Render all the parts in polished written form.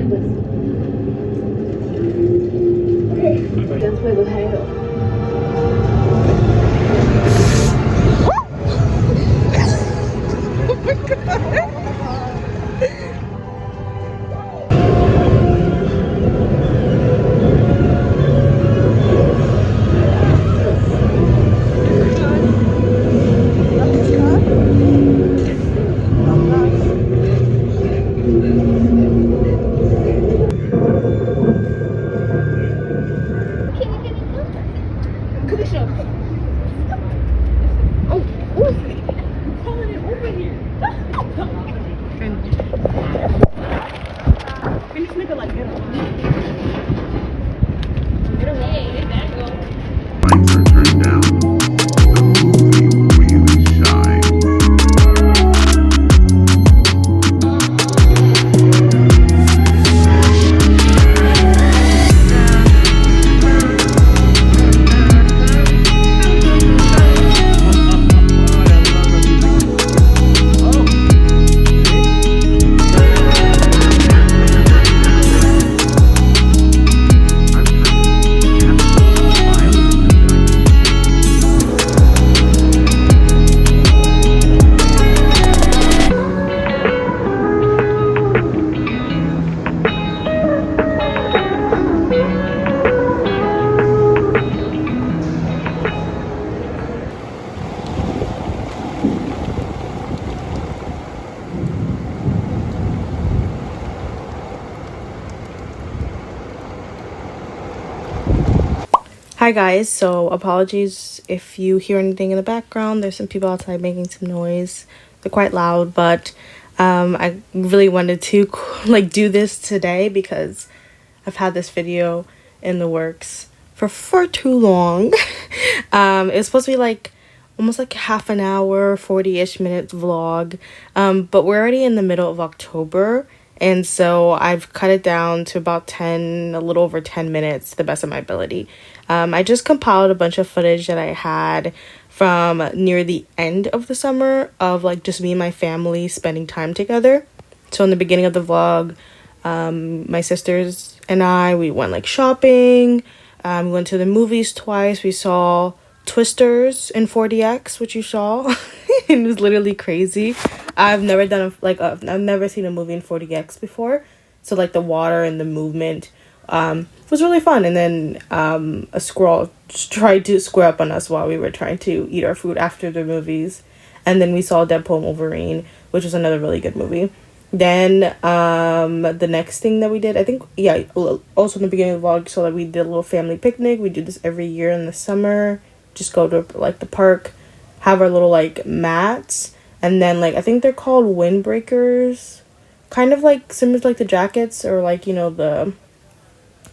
Let's play with Halo. Lights are turned down. The movie really shines. Hi guys, so apologies if you hear anything in the background. There's some people outside making some noise. They're quite loud, but I really wanted to like do this today because I've had this video in the works for far too long. It was supposed to be like almost like half an hour, 40-ish minutes vlog, but we're already in the middle of October, and so I've cut it down to about a little over 10 minutes to the best of my ability. I just compiled a bunch of footage that I had from near the end of the summer of like just me and my family spending time together. So in the beginning of the vlog, my sisters and we went like shopping. We went to the movies twice. We saw Twisters in 4DX, which you saw. It was literally crazy. I've never I've never seen a movie in 4DX before. So like the water and the movement was really fun. And then a squirrel tried to square up on us while we were trying to eat our food after the movies. And then we saw Deadpool and Wolverine, which was another really good movie. Then the next thing that we did, I think, yeah, also in the beginning of the vlog, so that we did a little family picnic. We do this every year in the summer. Just go to like the park, have our little like mats, and then like I think they're called windbreakers, kind of like similar to like the jackets or like, you know, the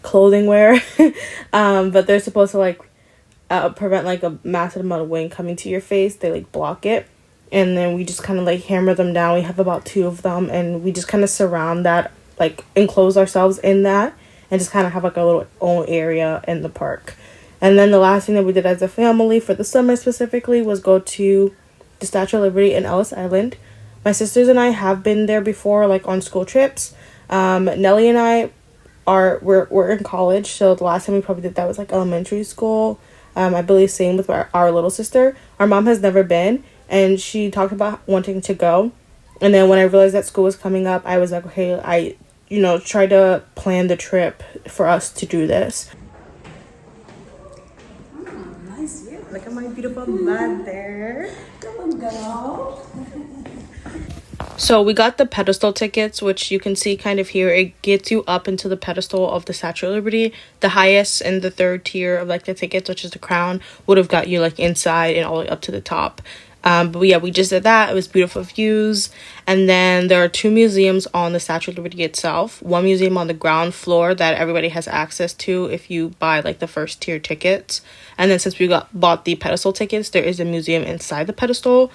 clothing wear. But they're supposed to like prevent like a massive amount of wind coming to your face. They like block it. And then we just kind of like hammer them down. We have about 2 of them, and we just kind of surround that, like enclose ourselves in that, and just kind of have like a little own area in the park. And then the last thing that we did as a family for the summer specifically was go to the Statue of Liberty in Ellis Island. My sisters and I have been there before, like on school trips. Nellie and I we're in college, so the last time we probably did that was like elementary school. I believe same with our little sister. Our mom has never been, and she talked about wanting to go. And then when I realized that school was coming up, I was like, okay, I try to plan the trip for us to do this. Nice view. Look at my beautiful mud there. Come on, girl. So we got the pedestal tickets, which you can see kind of here. It gets you up into the pedestal of the Statue of Liberty. The highest and the third tier of like the tickets, which is the crown, would have got you like inside and all the way up to the top. But yeah, we just did that. It was beautiful views. And then there are 2 museums on the Statue of Liberty itself. One museum on the ground floor that everybody has access to if you buy like the first tier tickets. And then since we bought the pedestal tickets, there is a museum inside the pedestal.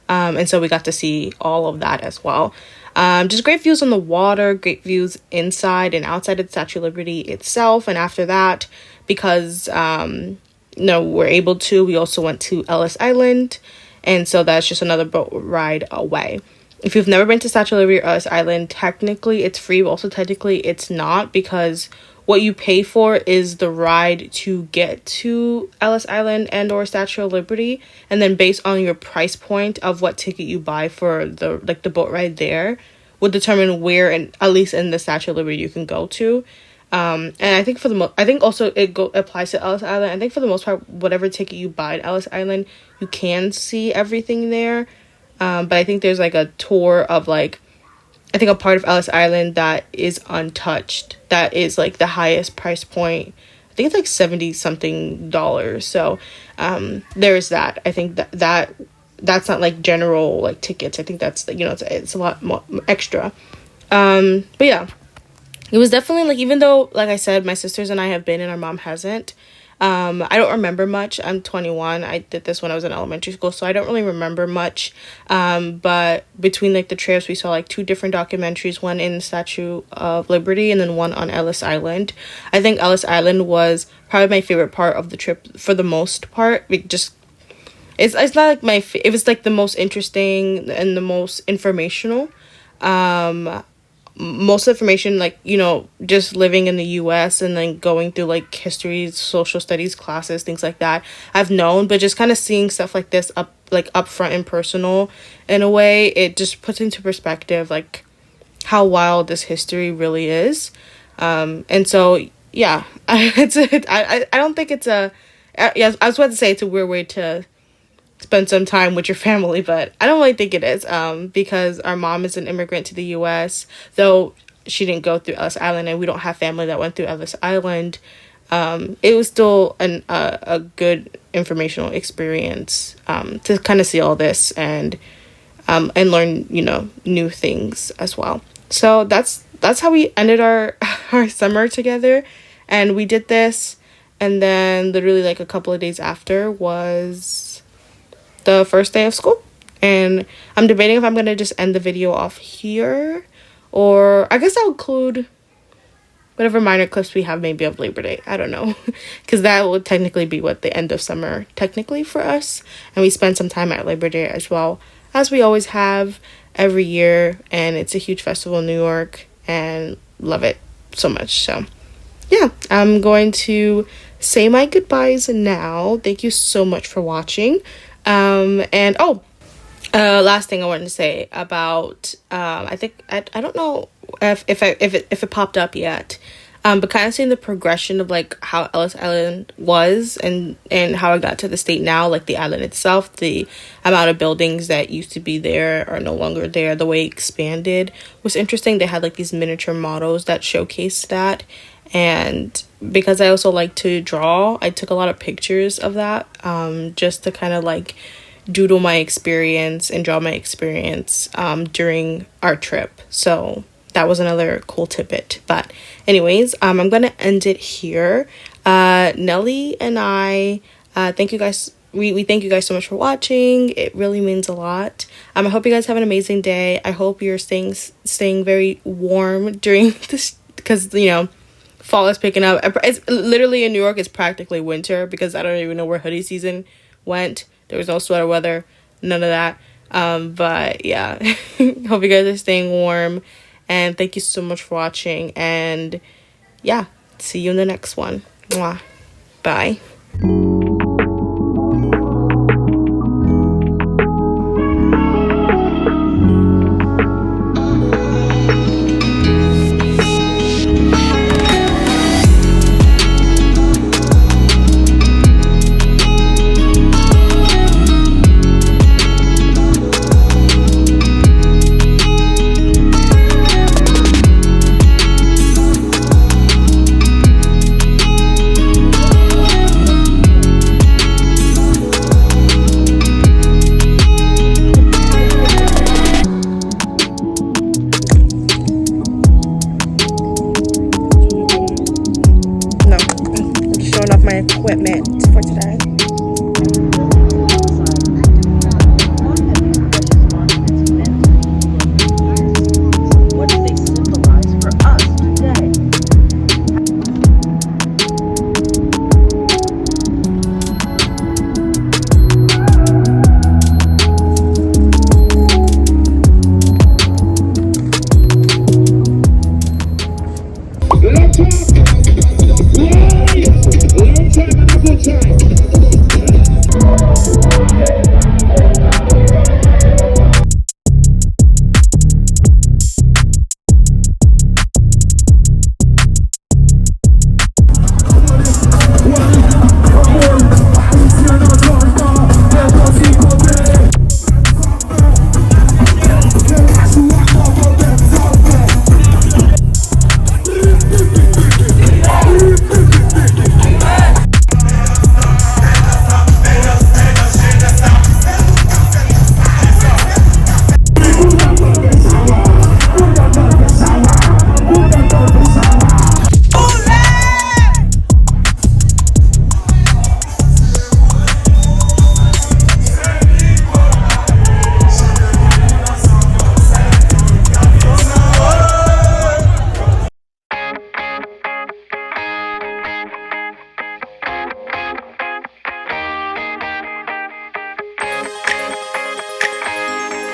And so we got to see all of that as well. Just great views on the water, great views inside and outside of the Statue of Liberty itself. And after that, because we're able to, we also went to Ellis Island. And so that's just another boat ride away. if you've never been to Statue of Liberty or Ellis Island, technically it's free, but also technically it's not, because what you pay for is the ride to get to Ellis Island and or Statue of Liberty, and then based on your price point of what ticket you buy for the boat ride there would determine where, and at least in the Statue of Liberty, you can go to. And I think I think also it applies to Ellis Island. I think for the most part, whatever ticket you buy at Ellis Island, you can see everything there. But I think there's like a tour of like, I think a part of Ellis Island that is untouched, that is like the highest price point. I think it's like $70 something. So there's that. I think that's not like general like tickets. I think that's, you know, it's a lot more extra. But yeah, it was definitely like, even though, like I said, my sisters and I have been and our mom hasn't, I don't remember much. I'm 21. I did this when I was in elementary school, so I don't really remember much. But between like the trips, we saw like 2 different documentaries, one in the Statue of Liberty and then one on Ellis Island. I think Ellis Island was probably my favorite part of the trip for the most part. It's not like it was like the most interesting and the most informational. Most information, like, you know, just living in the US and then going through like history, social studies classes, things like that, I've known, but just kind of seeing stuff like this up front and personal in a way, it just puts into perspective like how wild this history really is. And so yeah, I don't think it's a, yeah, I was about to say it's a weird way to spend some time with your family, but I don't really think it is, because our mom is an immigrant to the US, though she didn't go through Ellis Island and we don't have family that went through Ellis Island. It was still a good informational experience to kind of see all this and learn, you know, new things as well. So that's how we ended our summer together, and we did this, and then literally like a couple of days after was the first day of school, and I'm debating if I'm gonna just end the video off here, or I guess I'll include whatever minor clips we have maybe of Labor Day. I don't know, because that would technically be what the end of summer technically for us, and we spend some time at Labor Day as well, as we always have every year, and it's a huge festival in New York and love it so much. So yeah, I'm going to say my goodbyes now. Thank you so much for watching. And last thing I wanted to say about, I think, I don't know if it popped up yet, but kind of seeing the progression of like how Ellis Island was and how it got to the state now, like the island itself, the amount of buildings that used to be there are no longer there, the way it expanded was interesting. They had like these miniature models that showcased that. And because I also like to draw, I took a lot of pictures of that, just to kind of like doodle my experience and draw my experience during our trip. So that was another cool tidbit. But anyways, I'm going to end it here. Nelly and I thank you guys. We thank you guys so much for watching. It really means a lot. I hope you guys have an amazing day. I hope you're staying very warm during this, because, you know, fall is picking up. It's literally in New York, it's practically winter, because I don't even know where hoodie season went. There was no sweater weather, none of that. But yeah, hope you guys are staying warm, and thank you so much for watching, and yeah, see you in the next one. Mwah. Bye. My equipment.